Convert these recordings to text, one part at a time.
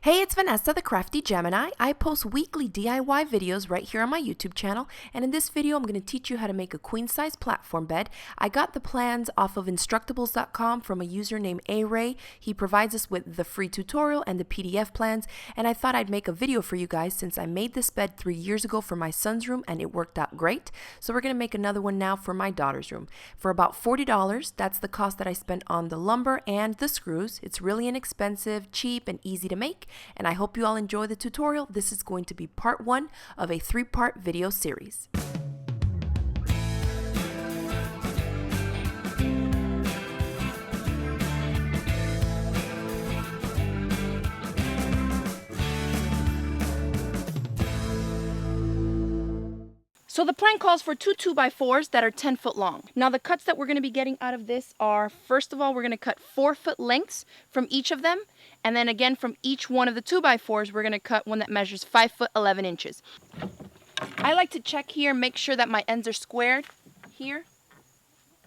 Hey, it's Vanessa, the Crafty Gemini. I post weekly DIY videos right here on my YouTube channel, and in this video I'm going to teach you how to make a queen-size platform bed. I got the plans off of Instructables.com from a user named A-Ray. He provides us with the free tutorial and the PDF plans, and I thought I'd make a video for you guys since I made this bed 3 years ago for my son's room and it worked out great. So we're going to make another one now for my daughter's room. For about $40, that's the cost that I spent on the lumber and the screws. It's really inexpensive, cheap, and easy to make. And I hope you all enjoy the tutorial. This is going to be part 1 of a 3-part video series. So the plan calls for two 2x4s that are 10 foot long. Now the cuts that we're going to be getting out of this are, first of all, we're going to cut 4 foot lengths from each of them. And then again, from each one of the 2x4s, we're going to cut one that measures 5 foot 11 inches. I like to check here, make sure that my ends are squared here.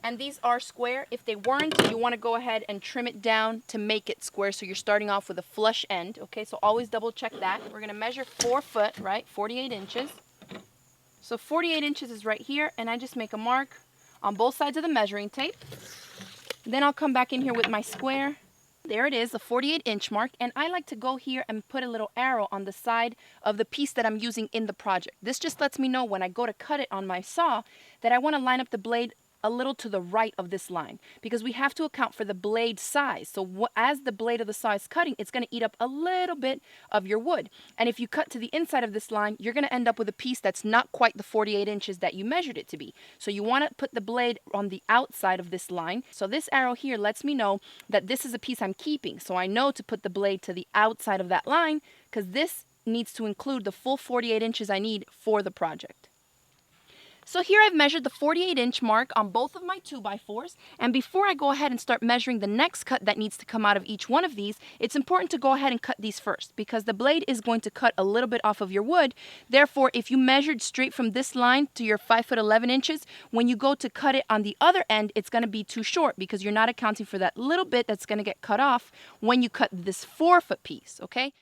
And these are square. If they weren't, you want to go ahead and trim it down to make it square. So you're starting off with a flush end. Okay, so always double check that. We're going to measure 4 foot, right? 48 inches. So 48 inches is right here, and I just make a mark on both sides of the measuring tape. Then I'll come back in here with my square. There it is, the 48-inch mark, and I like to go here and put a little arrow on the side of the piece that I'm using in the project. This just lets me know when I go to cut it on my saw that I want to line up the blade a little to the right of this line, because we have to account for the blade size. So as the blade of the saw is cutting, it's going to eat up a little bit of your wood. And if you cut to the inside of this line, you're going to end up with a piece that's not quite the 48 inches that you measured it to be. So you want to put the blade on the outside of this line. So this arrow here lets me know that this is a piece I'm keeping. So I know to put the blade to the outside of that line, because this needs to include the full 48 inches I need for the project. So here I've measured the 48-inch mark on both of my 2x4s, and before I go ahead and start measuring the next cut that needs to come out of each one of these, it's important to go ahead and cut these first, because the blade is going to cut a little bit off of your wood. Therefore, if you measured straight from this line to your 5 foot 11 inches, when you go to cut it on the other end, it's going to be too short, because you're not accounting for that little bit that's going to get cut off when you cut this 4 foot piece, okay?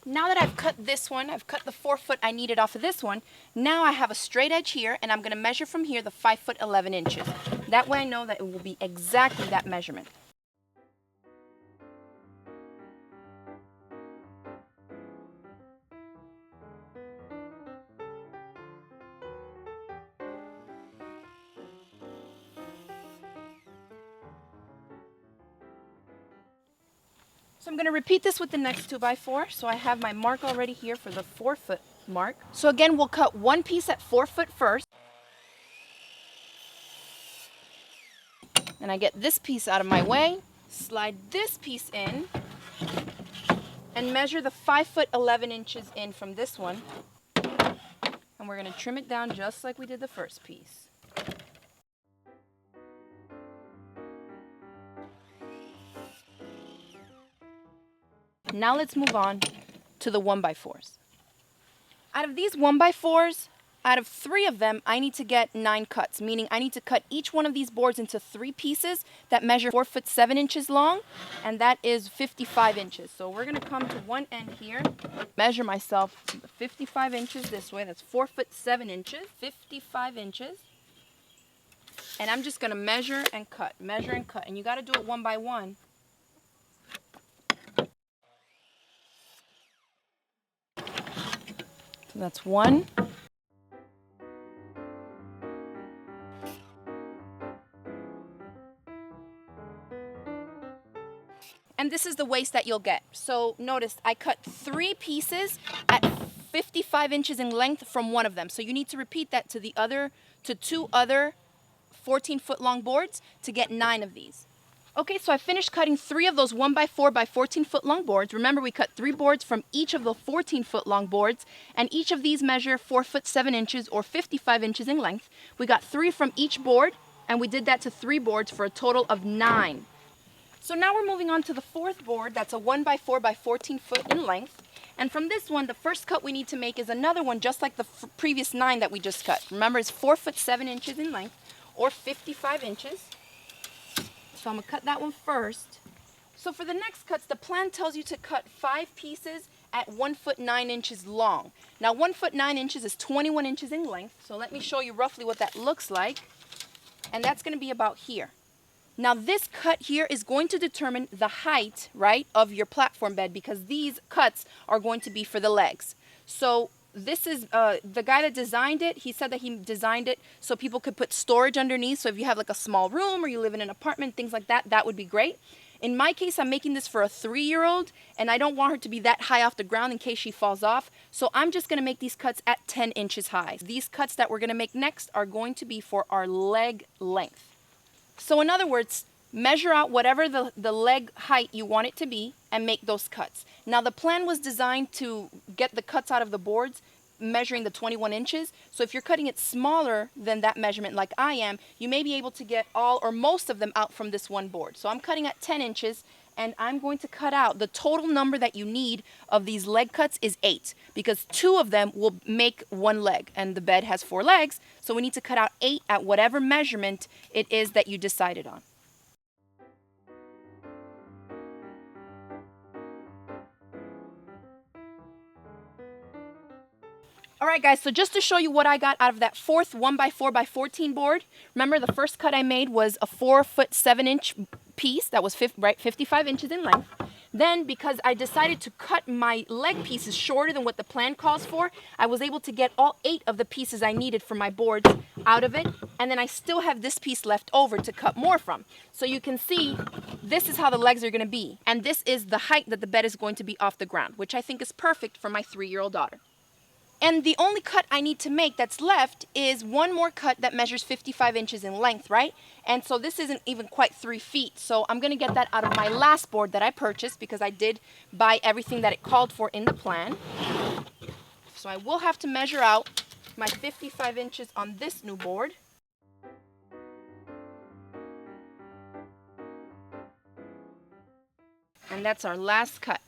Now that I've cut this one, I've cut the 4 foot I needed off of this one, now I have a straight edge here, and I'm going to measure from here the 5 foot 11 inches. That way I know that it will be exactly that measurement. So I'm going to repeat this with the next 2x4. So I have my mark already here for the 4 foot mark. So again, we'll cut one piece at 4 foot first. And I get this piece out of my way, slide this piece in, and measure the 5 foot 11 inches in from this one. And we're going to trim it down just like we did the first piece. Now let's move on to the 1x4s. Out of these 1x4s, out of 3 of them, I need to get 9 cuts, meaning I need to cut each one of these boards into 3 pieces that measure 4 foot 7 inches long, and that is 55 inches. So we're going to come to one end here, measure myself 55 inches this way. That's 4 foot 7 inches, 55 inches. And I'm just going to measure and cut, and you got to do it one by one. So that's 1. And this is the waist that you'll get. So notice I cut 3 pieces at 55 inches in length from one of them. So you need to repeat that to 2 other 14 foot long boards to get 9 of these. Okay, so I finished cutting 3 of those 1x4 by 14 foot long boards. Remember, we cut 3 boards from each of the 14 foot long boards, and each of these measure 4 foot 7 inches or 55 inches in length. We got 3 from each board, and we did that to 3 boards for a total of 9. So now we're moving on to the 4th board. That's a 1x4 by 14 foot in length. And from this one, the first cut we need to make is another one just like the previous 9 that we just cut. Remember, it's 4 foot 7 inches in length, or 55 inches. So I'm gonna cut that one first. So for the next cuts, the plan tells you to cut 5 pieces at 1 foot 9 inches long. Now 1 foot 9 inches is 21 inches in length, so let me show you roughly what that looks like. And that's gonna be about here. Now this cut here is going to determine the height, right, of your platform bed, because these cuts are going to be for the legs. So this is, the guy that designed it, he said that he designed it so people could put storage underneath. So if you have like a small room or you live in an apartment, things like that, that would be great. In my case, I'm making this for a 3-year-old, and I don't want her to be that high off the ground in case she falls off. So I'm just gonna make these cuts at 10 inches high. These cuts that we're gonna make next are going to be for our leg length. So in other words, measure out whatever the leg height you want it to be and make those cuts. Now the plan was designed to get the cuts out of the boards measuring the 21 inches. So if you're cutting it smaller than that measurement like I am, you may be able to get all or most of them out from this one board. So I'm cutting at 10 inches, and I'm going to cut out the total number that you need of these leg cuts is 8, because 2 of them will make 1 leg, and the bed has 4 legs, so we need to cut out 8 at whatever measurement it is that you decided on. Alright guys, so just to show you what I got out of that 4th 1x4x14 board, remember the first cut I made was a 4 foot 7 inch piece that was 55 inches in length. Then because I decided to cut my leg pieces shorter than what the plan calls for, I was able to get all 8 of the pieces I needed for my boards out of it, and then I still have this piece left over to cut more from. So you can see this is how the legs are going to be, and this is the height that the bed is going to be off the ground, which I think is perfect for my 3-year-old daughter. And the only cut I need to make that's left is one more cut that measures 55 inches in length, right? And so this isn't even quite 3 feet. So I'm going to get that out of my last board that I purchased, because I did buy everything that it called for in the plan. So I will have to measure out my 55 inches on this new board. And that's our last cut.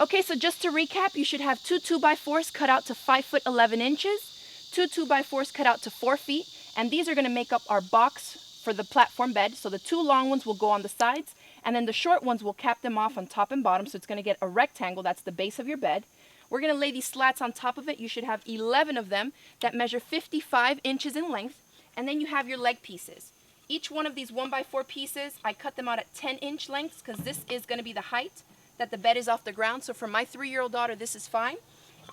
Okay, so just to recap, you should have 2 2x4s cut out to 5 foot 11 inches, 2 2x4s cut out to 4 feet, and these are going to make up our box for the platform bed. So the 2 long ones will go on the sides, and then the short ones will cap them off on top and bottom, so it's going to get a rectangle. That's the base of your bed. We're going to lay these slats on top of it. You should have 11 of them that measure 55 inches in length, and then you have your leg pieces. Each one of these 1x4 pieces, I cut them out at 10-inch lengths, because this is going to be the height that the bed is off the ground. So for my 3-year-old daughter, this is fine.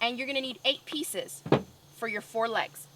And you're going to need 8 pieces for your 4 legs.